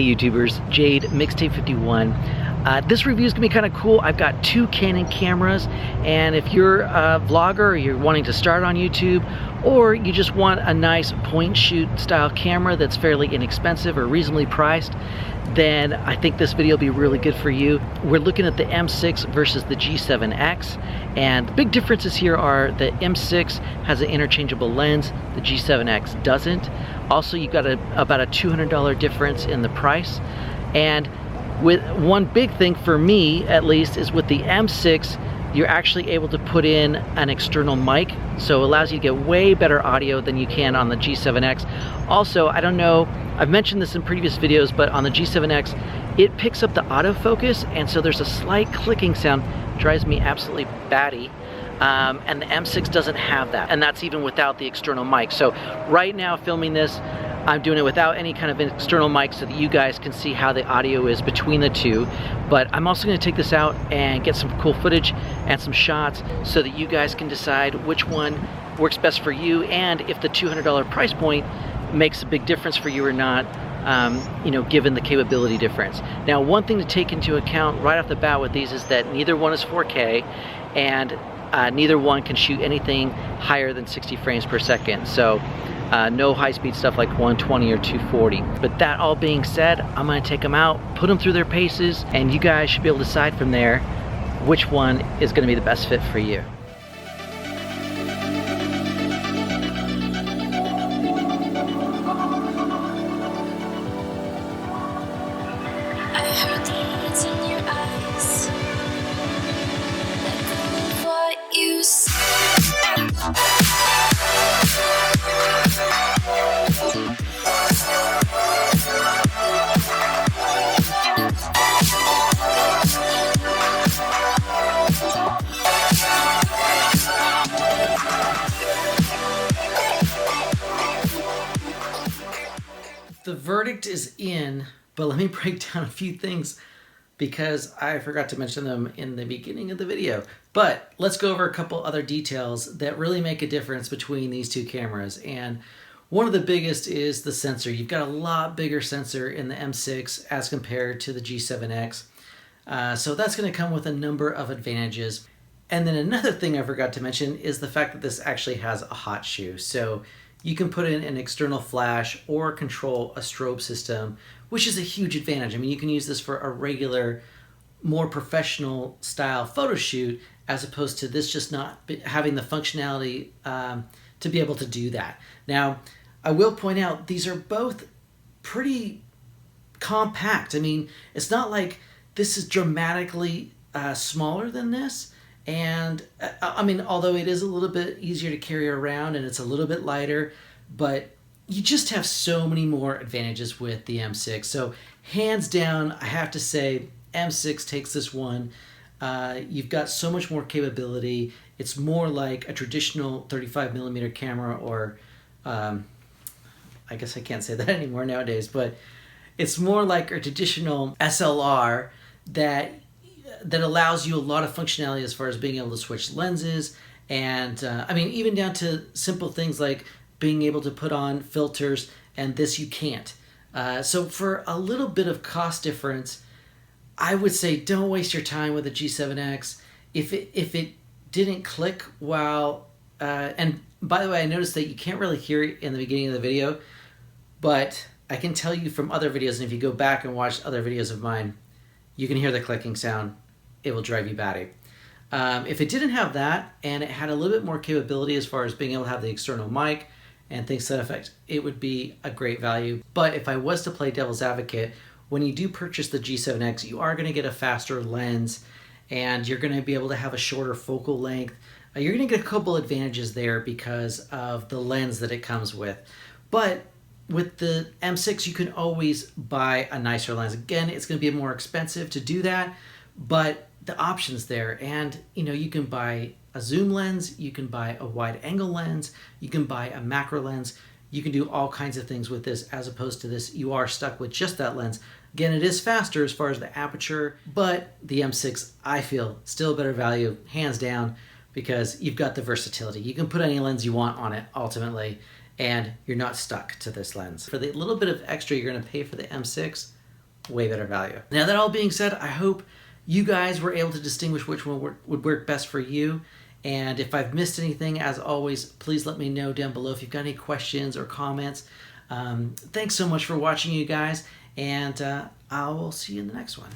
Hey YouTubers, Jade, Mixtape 51. This review is gonna be kind of cool. I've got two Canon cameras, and if you're a vlogger or you're wanting to start on YouTube, or you just want a nice point shoot style camera that's fairly inexpensive or reasonably priced, then I think this video will be really good for you. We're looking at the M6 versus the G7X, and the big differences here are the M6 has an interchangeable lens, the G7X doesn't. Also, you've got about a $200 difference in the price. And with one big thing for me, at least, is with the M6, you're actually able to put in an external mic, so it allows you to get way better audio than you can on the G7X. Also, I don't know, I've mentioned this in previous videos, but on the G7X, it picks up the autofocus, and so there's a slight clicking sound. It drives me absolutely batty. And the M6 doesn't have that, and that's even without the external mic. So right now, filming this, I'm doing it without any kind of external mic so that you guys can see how the audio is between the two. But I'm also going to take this out and get some cool footage and some shots so that you guys can decide which one works best for you, and if the $200 price point makes a big difference for you or not, you know, given the capability difference. Now, one thing to take into account right off the bat with these is that neither one is 4K, and neither one can shoot anything higher than 60 frames per second. So no high-speed stuff like 120 or 240. But that all being said, I'm going to take them out, put them through their paces, and you guys should be able to decide from there which one is going to be the best fit for you. The verdict is in, but let me break down a few things because I forgot to mention them in the beginning of the video. But let's go over a couple other details that really make a difference between these two cameras. And one of the biggest is the sensor. You've got a lot bigger sensor in the M6 as compared to the G7X. So that's going to come with a number of advantages. And then another thing I forgot to mention is the fact that this actually has a hot shoe. So you can put in an external flash or control a strobe system, which is a huge advantage. I mean, you can use this for a regular, more professional style photo shoot, as opposed to this just not having the functionality to be able to do that. Now, I will point out, these are both pretty compact. I mean, it's not like this is dramatically smaller than this. And I mean, although it is a little bit easier to carry around and it's a little bit lighter, but you just have so many more advantages with the M6. So hands down, I have to say M6 takes this one. You've got so much more capability. It's more like a traditional 35mm camera, or I guess I can't say that anymore nowadays, but it's more like a traditional SLR that allows you a lot of functionality as far as being able to switch lenses, and I mean, even down to simple things like being able to put on filters, and this you can't. So for a little bit of cost difference, I would say don't waste your time with a G7X. If it didn't click while, and by the way, I noticed that you can't really hear it in the beginning of the video, but I can tell you from other videos, and if you go back and watch other videos of mine, you can hear the clicking sound. It will drive you batty. If it didn't have that, and it had a little bit more capability as far as being able to have the external mic and things to that effect, it would be a great value. But if I was to play devil's advocate, when you do purchase the G7X, you are going to get a faster lens, and you're going to be able to have a shorter focal length. You're going to get a couple advantages there because of the lens that it comes with. But with the M6, you can always buy a nicer lens. Again, it's going to be more expensive to do that, but the option's there. And you know, you can buy a zoom lens, you can buy a wide angle lens, you can buy a macro lens. You can do all kinds of things with this, as opposed to this, you are stuck with just that lens. Again, it is faster as far as the aperture, but the M6, I feel, still better value, hands down, because you've got the versatility. You can put any lens you want on it, ultimately, and you're not stuck to this lens. For the little bit of extra you're going to pay for the M6, way better value. Now, that all being said, I hope you guys were able to distinguish which one would work best for you. And if I've missed anything, as always, please let me know down below if you've got any questions or comments. Thanks so much for watching, you guys, and I will see you in the next one.